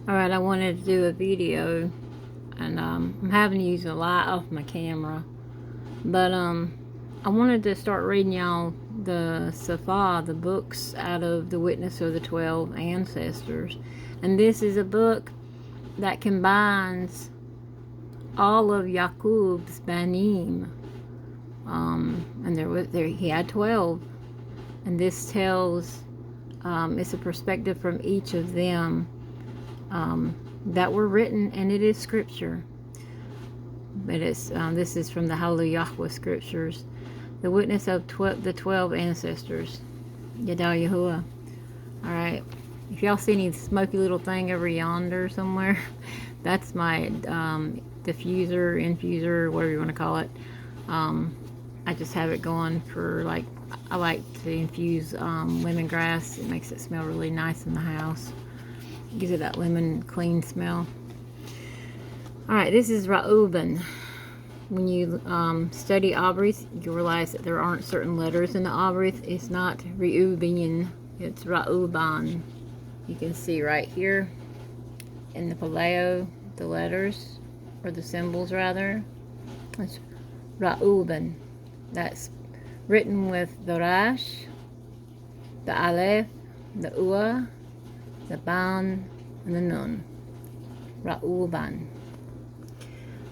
Alright, I wanted to do a video, and I'm having to use a light off my camera, but I wanted to start reading y'all the SaPHaR, the books out of the Witness of the 12 Ancestors. And this is a book that combines all of Yaqub's Banim. And he had 12, and this tells it's a perspective from each of them that were written, and it is scripture. But it's this is from the Hallelujah scriptures, the witness of the 12 ancestors, Yadal Yahuwah. All right, if y'all see any smoky little thing over yonder somewhere, that's my diffuser, infuser, whatever you want to call it. I just have it going for, like, I like to infuse lemongrass. It makes it smell really nice in the house. Gives it that lemon clean smell. Alright, this is RAUBaN. When you study Abrith, you realize that there aren't certain letters in the Abrith. It's not RAUBaN, it's RAUBaN. You can see right here in the Paleo, the letters, or the symbols rather. It's RAUBaN. That's written with the Rash, the Aleph, the Ua, the Ban, and the Nun. RAUBaN.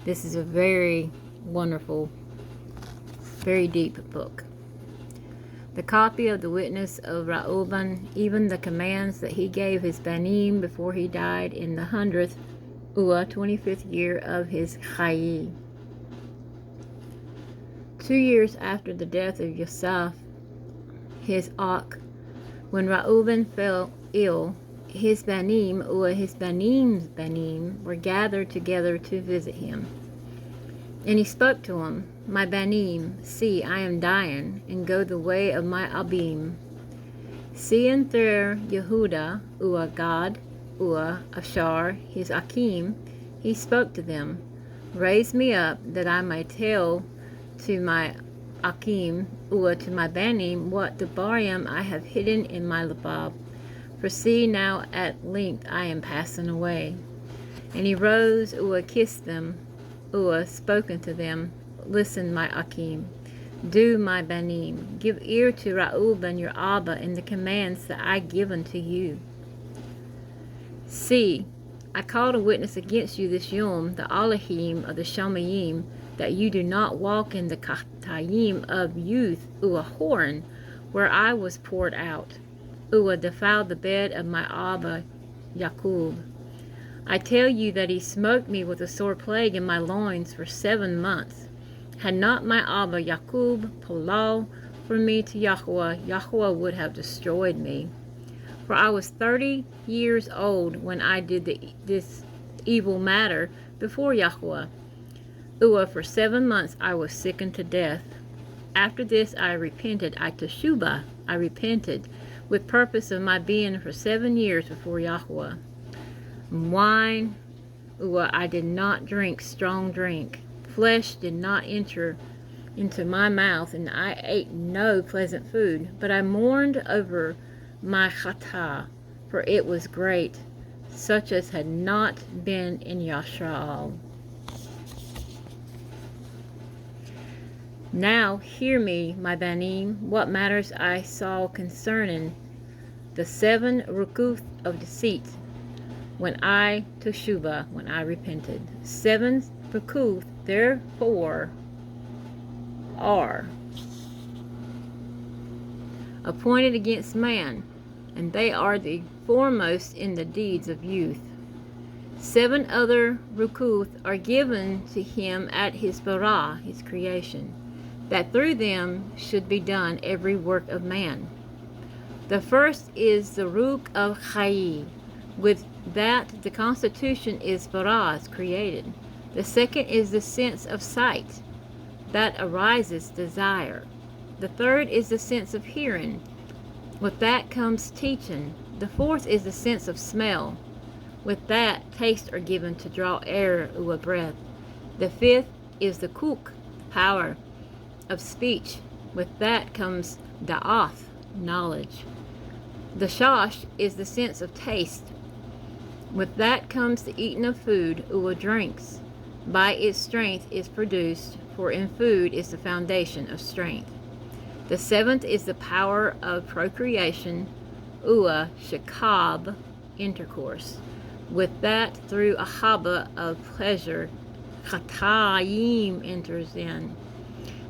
This is a very wonderful, very deep book. The copy of the Witness of RAUBaN, even the commands that he gave his Banim before he died in the 100th, 25th year of his Chayi. 2 years after the death of Yosef, his Ak, when RAUBaN fell ill, his Banim, or his Banim's Banim, were gathered together to visit him. And he spoke to him, My Banim, see, I am dying, and go the way of my Abim. Seeing there Yehuda, God, Ashar, his Akim, he spoke to them, Raise me up, that I may tell to my Akim, to my Banim, what the Barium I have hidden in my Labab. For see, now at length I am passing away. And he rose, kissed them, spoken to them, Listen, my Akim, do my Banim, give ear to RAUBaN your Abba in the commands that I give unto you. See, I called a witness against you this Yom, the Alahim of the Shamayim, that you do not walk in the Katayim of youth, Horn, where I was poured out. Defiled the bed of my Abba, Yaqub. I tell you that he smote me with a sore plague in my loins for 7 months. Had not my Abba, Yaqub, Palal for me to Yahuwah, Yahuwah would have destroyed me. For I was 30 years old when I did this evil matter before Yahuwah. For 7 months I was sickened to death. After this I repented, I repented, with purpose of my being for 7 years before Yahuwah. Wine, I did not drink strong drink. Flesh did not enter into my mouth, and I ate no pleasant food. But I mourned over my chata, for it was great, such as had not been in SHaL. Now hear me, my Banim, what matters I saw concerning the 7 rukuth of deceit, when I teshuva, when I repented. 7 rukuth, therefore, are appointed against man, and they are the foremost in the deeds of youth. 7 other rukuth are given to him at his bara, his creation, that through them should be done every work of man. The first is the Ruk of Chayi, with that the constitution is bara, created. The second is the sense of sight, that arises desire. The third is the sense of hearing, with that comes teaching. The fourth is the sense of smell, with that taste are given to draw air, breath. The fifth is the kuk, power of speech, with that comes da'ath, knowledge. The shash is the sense of taste, With that comes the eating of food, Ua drinks. By its strength is produced, for in food is the foundation of strength. The seventh is the power of procreation, Ua Shakab, intercourse. With that, through a haba of pleasure, Chatayim enters in.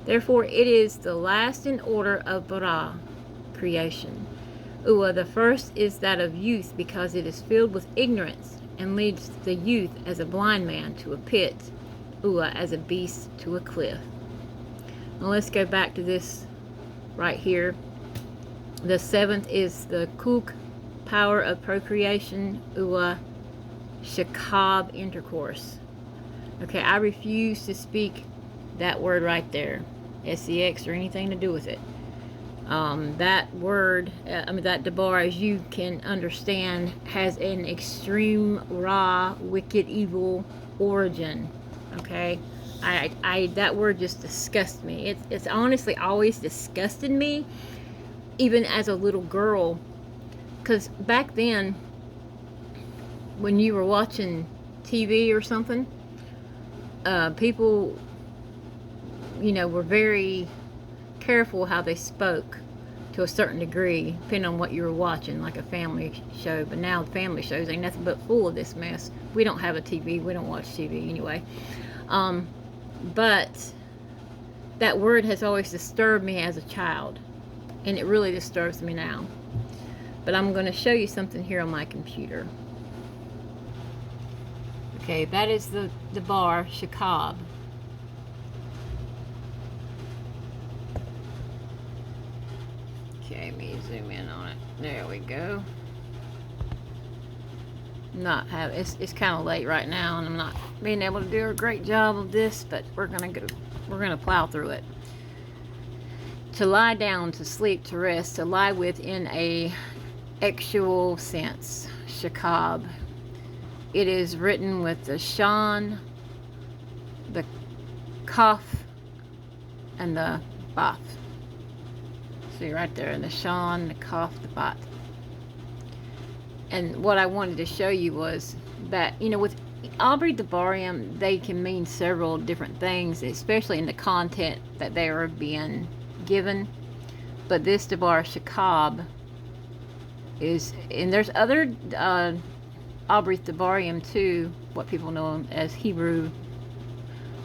Therefore, it is the last in order of bara, creation. Ua, the first is that of youth, because it is filled with ignorance, and leads the youth as a blind man to a pit, Ua as a beast to a cliff. Now let's go back to this right here. The seventh is the kuk, power of procreation, Ua Shakab, intercourse. Okay, I refuse to speak that word right there, sex, or anything to do with it. That word, that debar, as you can understand, has an extreme raw, wicked, evil origin. Okay, that word just disgusts me. It's honestly always disgusted me, even as a little girl, because back then, when you were watching TV or something, people, were very careful how they spoke to a certain degree, depending on what you were watching, like a family show. But now family shows ain't nothing but full of this mess. We don't have a TV. We don't watch TV anyway. But that word has always disturbed me as a child, and it really disturbs me now. But I'm going to show you something here on my computer. Okay, that is the bar, Shakab. Okay, let me zoom in on it. There we go. It's kind of late right now, and I'm not being able to do a great job of this, but we're gonna plow through it. To lie down, to sleep, to rest, to lie with in a actual sense, Shakab. It is written with the shan, the kaf, and the bat. See right there, the shan, the kaf, the bat. And what I wanted to show you was that, with Aubrey Debarium, they can mean several different things, especially in the content that they are being given. But this Debar Shakab is, and there's other Aubrey Debarium too, what people know him as Hebrew,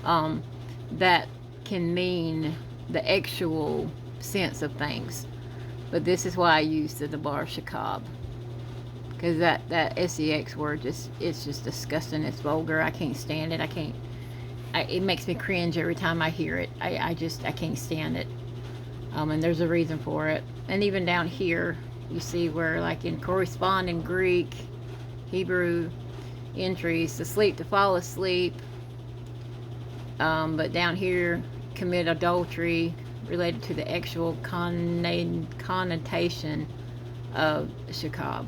that can mean the actual sense of things. But this is why I use the Debar Shakab. Because that sex word it's just disgusting. It's vulgar. I can't stand it. It makes me cringe every time I hear it. I can't stand it. And there's a reason for it. And even down here, you see where, like in corresponding Greek, Hebrew entries, to sleep, to fall asleep. But down here, commit adultery, related to the actual connotation of Shakab.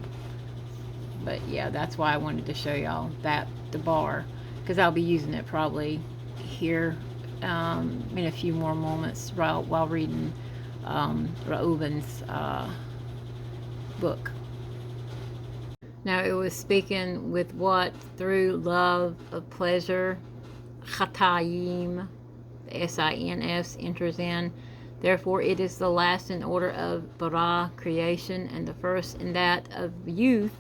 But yeah, that's why I wanted to show y'all that Debar, because I'll be using it probably here in a few more moments while reading RAUBaN's book. Now it was speaking with what? Through love of pleasure, Chatayim, the S-I-N-S enters in. Therefore it is the last in order of bara, creation, and the first in that of youth,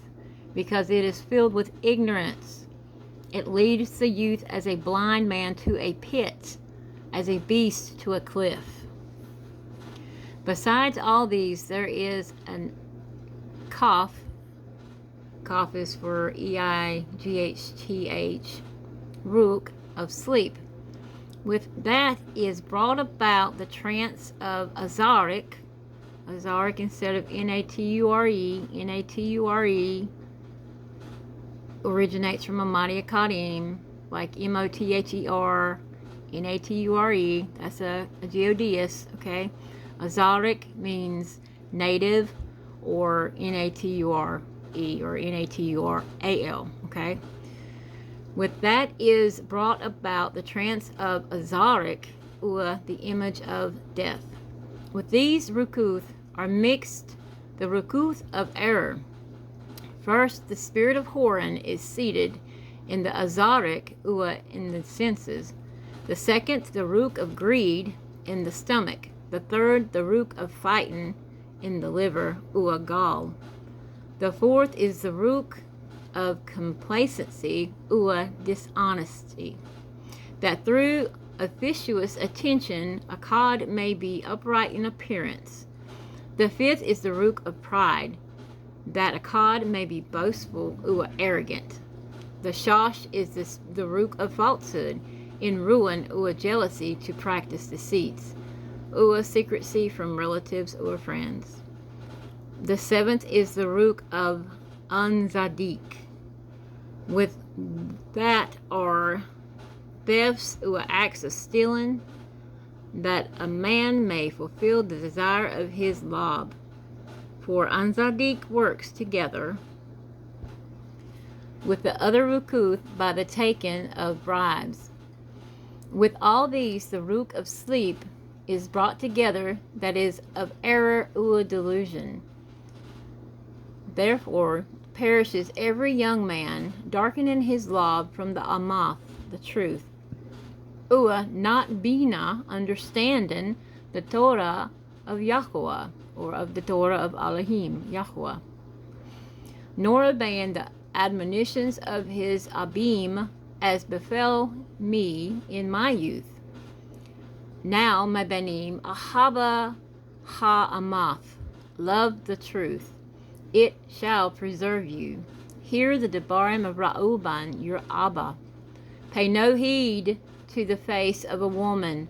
because it is filled with ignorance. It leads the youth as a blind man to a pit, as a beast to a cliff. Besides all these, there is an kaf. Kaf is for E-I-G-H-T-H, ruk, of sleep. With that is brought about the trance of Azaric. Azaric instead of N-A-T-U-R-E. N-A-T-U-R-E originates from a Mati Akadim, like M-O-T-H-E-R, N-A-T-U-R-E. That's a geodeus, okay? Azaric means native, or N-A-T-U-R-E, or N-A-T-U-R-A-L, okay? With that is brought about the trance of Azaric, or the image of death. With these rukuth are mixed the rukuth of error, First, the spirit of Horan is seated in the Azaric, in the senses. The second, the root of greed in the stomach. The third, the root of fighting in the liver, gall. The fourth is the root of complacency, dishonesty, that through officious attention a cod may be upright in appearance. The fifth is the root of pride, that a cod may be boastful, arrogant. The SHaL is the root of falsehood, in ruin, jealousy, to practice deceits, secrecy from relatives or friends. The seventh is the root of unzadik. With that are thefts, acts of stealing, that a man may fulfill the desire of his lob. For unzadik works together with the other rukuth by the taking of bribes. With all these, the root of sleep is brought together, that is, of error, delusion. Therefore perishes every young man, darkening his lob from the amath, the truth, not bina, understanding the Torah of Yahweh, or of the Torah of Elohim, Yahweh, nor obeying the admonitions of his Abim, as befell me in my youth. Now, my Benim, Ahaba ha-amath, love the truth. It shall preserve you. Hear the debarim of RAUBaN, your Abba. Pay no heed to the face of a woman,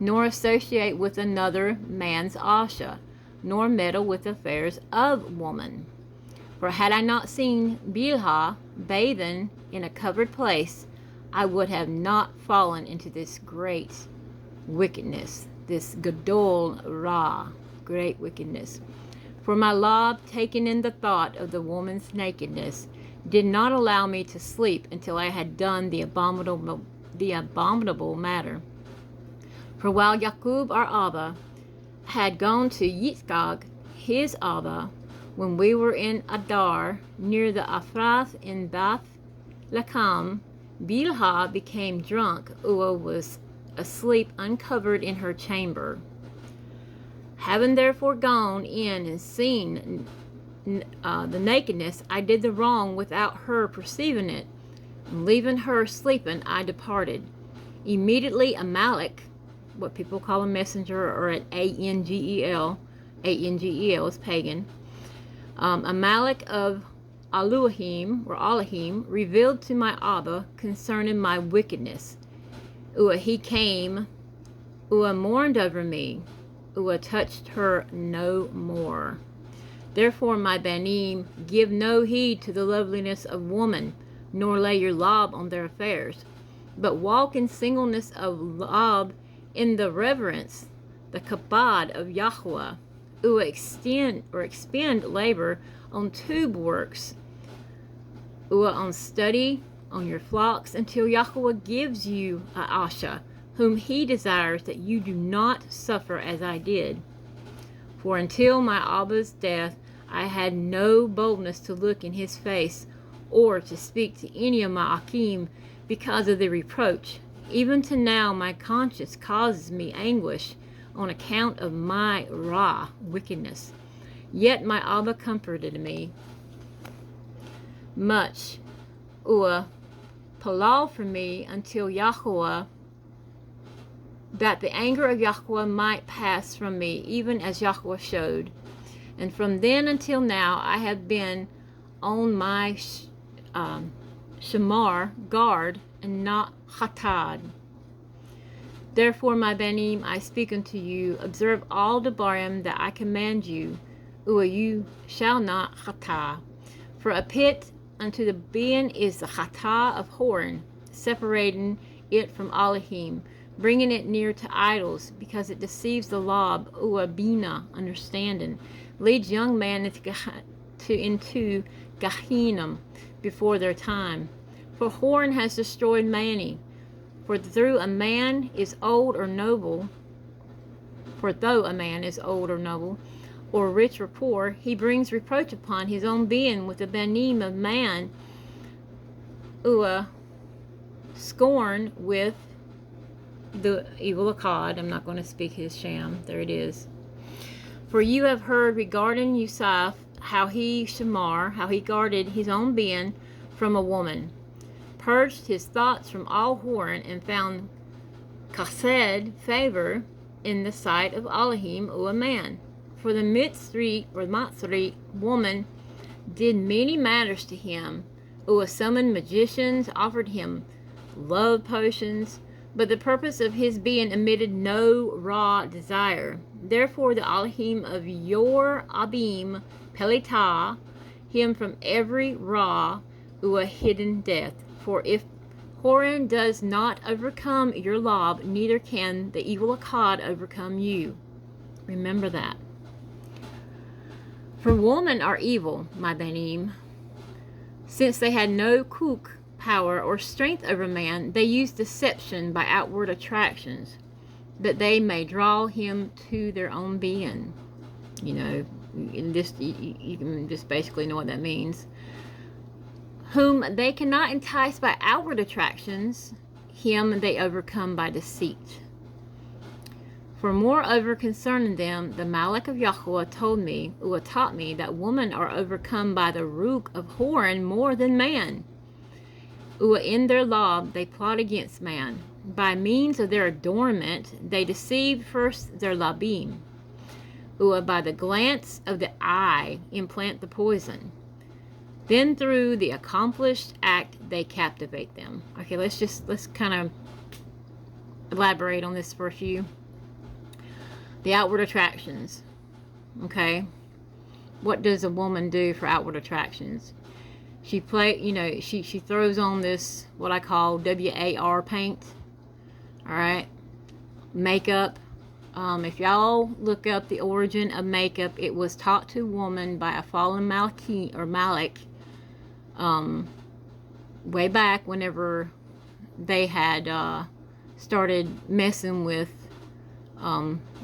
nor associate with another man's asha, nor meddle with affairs of woman. For had I not seen Bilhah bathing in a covered place, I would have not fallen into this great wickedness, this gadol ra, great wickedness. For my lob, taken in the thought of the woman's nakedness, did not allow me to sleep until I had done the abominable matter. For while Yaqub our Abba had gone to Yitzchak his Abba, when we were in Adar, near the Afrath in Bath Lakam, Bilhah became drunk, was asleep uncovered in her chamber. Having therefore gone in and seen the nakedness, I did the wrong without her perceiving it, and leaving her sleeping, I departed. Immediately Amalek, what people call a messenger, or an Angel, Angel is pagan, Amalek of Elohim, or Elohim, revealed to my Abba concerning my wickedness. He came, mourned over me, touched her no more. Therefore, my Banim, give no heed to the loveliness of woman, nor lay your lob on their affairs, but walk in singleness of lob, in the reverence, the kabod of Yahweh, expend labor on tube works, on study, on your flocks, until Yahweh gives you a asha, whom he desires that you do not suffer as I did. For until my Abba's death, I had no boldness to look in his face, or to speak to any of my Akim, because of the reproach. Even to now my conscience causes me anguish on account of my Ra, wickedness. Yet my Abba comforted me much, palal for me until Yahweh, that the anger of Yahweh might pass from me, even as Yahweh showed. And from then until now I have been on my shamar, guard, and not chatad. Therefore, my Banim, I speak unto you, observe all debarim that I command you, you shall not chata. For a pit unto the being is the chata of Horan, separating it from Elohim, bringing it near to idols, because it deceives the lob, bina, understanding, leads young man into Gehinnom before their time. For Horan has destroyed many. For though a man is old or noble, or rich or poor, he brings reproach upon his own being with the banim of man, scorn with the evil Akkad. I'm not going to speak his sham. There it is. For you have heard regarding Yusuf, how he guarded his own being from a woman, purged his thoughts from all whoring, and found chesed, favor, in the sight of Elohim, a man. For the Matzri woman did many matters to him, summoned magicians, offered him love potions, but the purpose of his being emitted no raw desire. Therefore the Elohim of your Abim pelita him from every raw hidden death. For if Horan does not overcome your lob, neither can the evil Akkad overcome you. Remember that. For women are evil, my banim. Since they had no kuk, power, or strength over man, they use deception by outward attractions, that they may draw him to their own being. You know, you can just basically know what that means. Whom they cannot entice by outward attractions, him they overcome by deceit. For moreover concerning them, the Malak of Yahweh taught me that women are overcome by the rook of Horan more than man. In their lob they plot against man. By means of their adornment they deceive first their labim. By the glance of the eye implant the poison. Then through the accomplished act they captivate them. Okay, let's kind of elaborate on this for a few. The outward attractions. Okay, what does a woman do for outward attractions? She she throws on this, what I call WAR paint. All right, makeup. If y'all look up the origin of makeup, it was taught to woman by a fallen Malak, way back whenever they had started messing with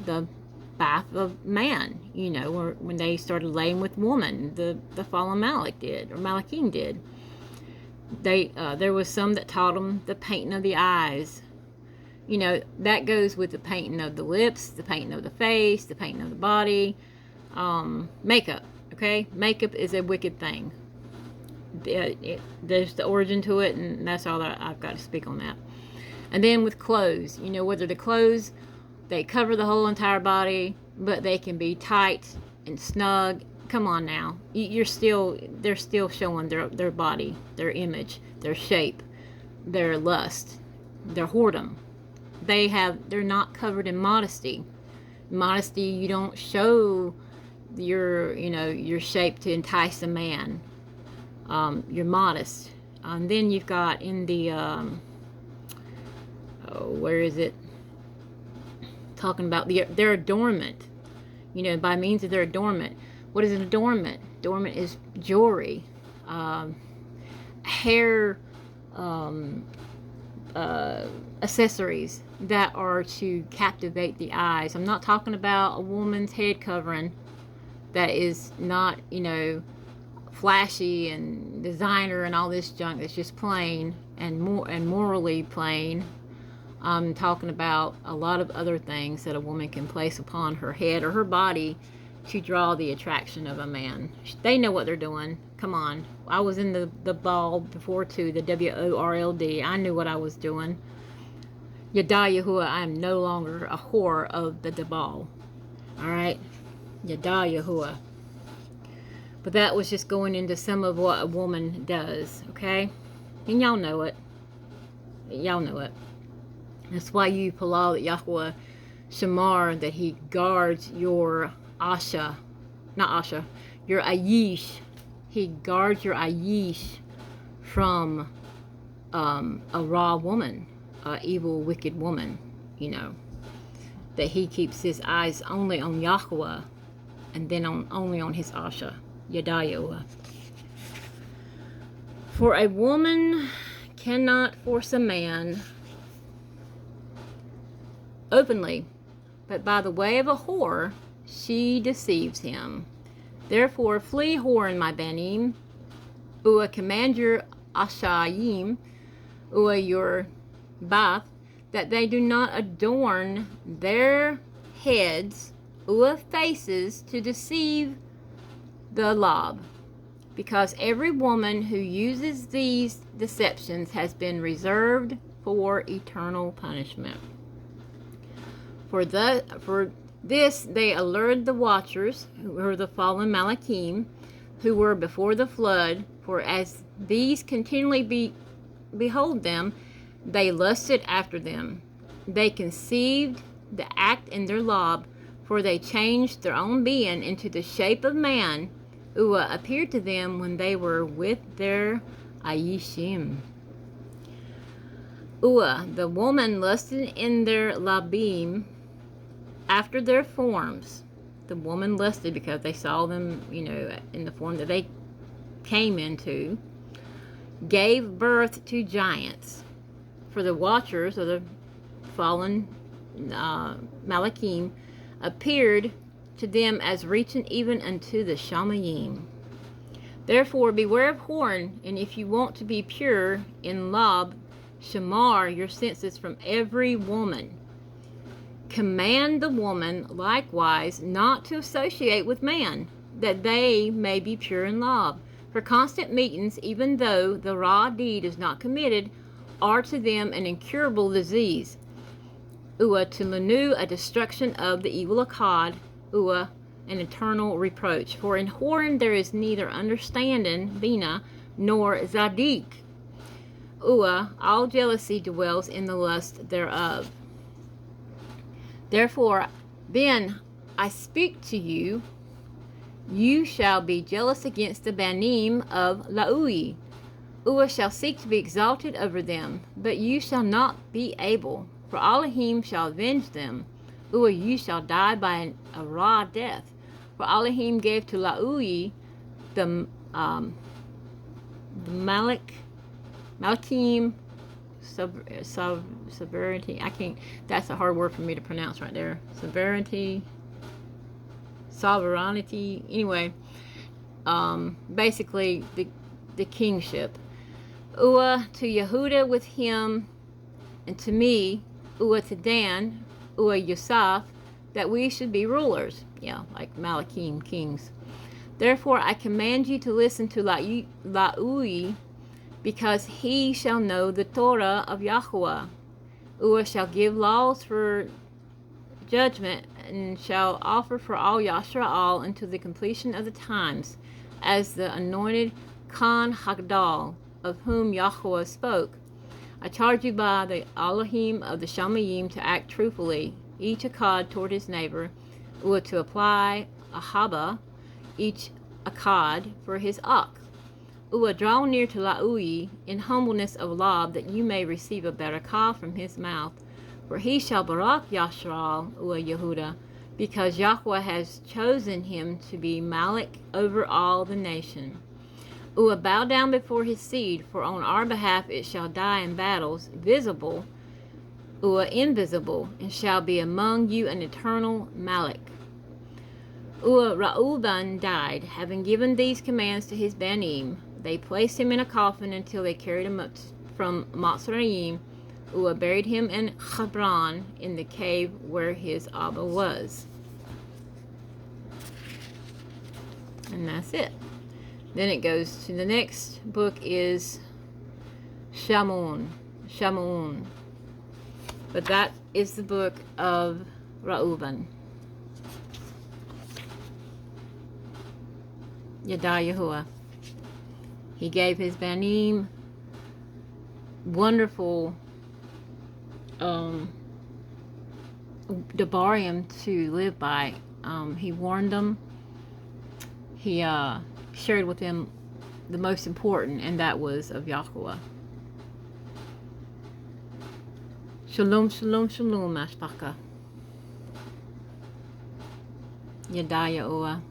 the bath of man, or when they started laying with woman, the fallen Malak did, or Malakim did. There was some that taught them the painting of the eyes. That goes with the painting of the lips, the painting of the face, the painting of the body. Makeup, okay? Makeup is a wicked thing. There's the origin to it, and that's all that I've got to speak on that. And then with clothes, whether the clothes, they cover the whole entire body, but they can be tight and snug. Come on now. They're still showing their body, their image, their shape, their lust, their whoredom. They're not covered in modesty. Modesty, you don't show your shape to entice a man. You're modest. And then you've got in the where is it? Talking about their adornment. By means of their adornment. What is an adornment? Adornment is jewelry, hair, accessories that are to captivate the eyes. I'm not talking about a woman's head covering that is not, flashy and designer and all this junk. That's just plain and morally plain. I'm talking about a lot of other things that a woman can place upon her head or her body to draw the attraction of a man. They know what they're doing. Come on. I was in the ball before too, the WORLD. I knew what I was doing. Yada Yahuwah, I am no longer a whore of the Debal. Alright? Yada Yahuwah. But that was just going into some of what a woman does. Okay? And y'all know it. Y'all know it. That's why you Palal Yahweh Shamar, that he guards your Asha, not Asha, your Ayish. He guards your Ayish from a raw woman, a evil, wicked woman, that he keeps his eyes only on Yahweh and then only on his Asha, Yadayahu. For a woman cannot force a man openly, but by the way of a whore she deceives him. Therefore flee Horan, my banim, Ua command your Ashayim, Ua your Bath, that they do not adorn their heads, Ua faces, to deceive the Lob, because every woman who uses these deceptions has been reserved for eternal punishment. For this they allured the watchers, who were the fallen Malachim, who were before the flood, for as these continually behold them, they lusted after them. They conceived the act in their Lob, for they changed their own being into the shape of man. Ua appeared to them when they were with their Ayishim. Ua, the woman, lusted in their Labim after their forms. The woman lusted because they saw them, in the form that they came into, gave birth to giants. For the watchers, or the fallen Malachim, appeared to them as reaching even unto the Shamayim. Therefore beware of Horan, and if you want to be pure in Lob, shamar your senses from every woman. Command the woman likewise not to associate with man, that they may be pure in Lob. For constant meetings, even though the raw deed is not committed, are to them an incurable disease. Ua to Lanu a destruction of the evil Akkad, Ua an eternal reproach. For in Horan there is neither understanding, Bina, nor Zadik. Ua, all jealousy dwells in the lust thereof. Therefore, then I speak to you, you shall be jealous against the Banim of Laui. Ua shall seek to be exalted over them, but you shall not be able, for Elohim shall avenge them. Ua, you shall die by a raw death. For Elohim gave to Laui the Malachim sovereignty. I can't. That's a hard word for me to pronounce right there. Sovereignty. Anyway, basically the kingship. Ua to Yehuda with him, and to me, Ua to Dan, Ua Yosaf, that we should be rulers. Yeah, like Malachim, kings. Therefore I command you to listen to Laui, because he shall know the Torah of Yahuwah. Ua shall give laws for judgment, and shall offer for all Yashraal until the completion of the times, as the anointed Khan Hagdal, of whom Yahuwah spoke. I charge you by the Elohim of the Shamayim to act truthfully, each Akkad toward his neighbor, Ua to apply Ahaba, each Akkad for his Ak. Ua, draw near to Laui in humbleness of Lob, that you may receive a barakah from his mouth. For he shall barak Yashral, Ua Yehuda, because Yahweh has chosen him to be Malik over all the nation. Ua, bow down before his seed, for on our behalf it shall die in battles, visible, Ua invisible, and shall be among you an eternal Malik. Ua, RAUBaN died, having given these commands to his Banim. They placed him in a coffin until they carried him up from Matzraim. Ua buried him in Hebron, in the cave where his Abba was. And that's it. Then it goes to the next book is Shamun. But that is the book of RAUBaN. Yada Yahuwah. He gave his Banim wonderful Debarim to live by. He warned them. He shared with them the most important, and that was of Yahuwah. Shalom, shalom, shalom, Ashpaka. Yada Yahuwah.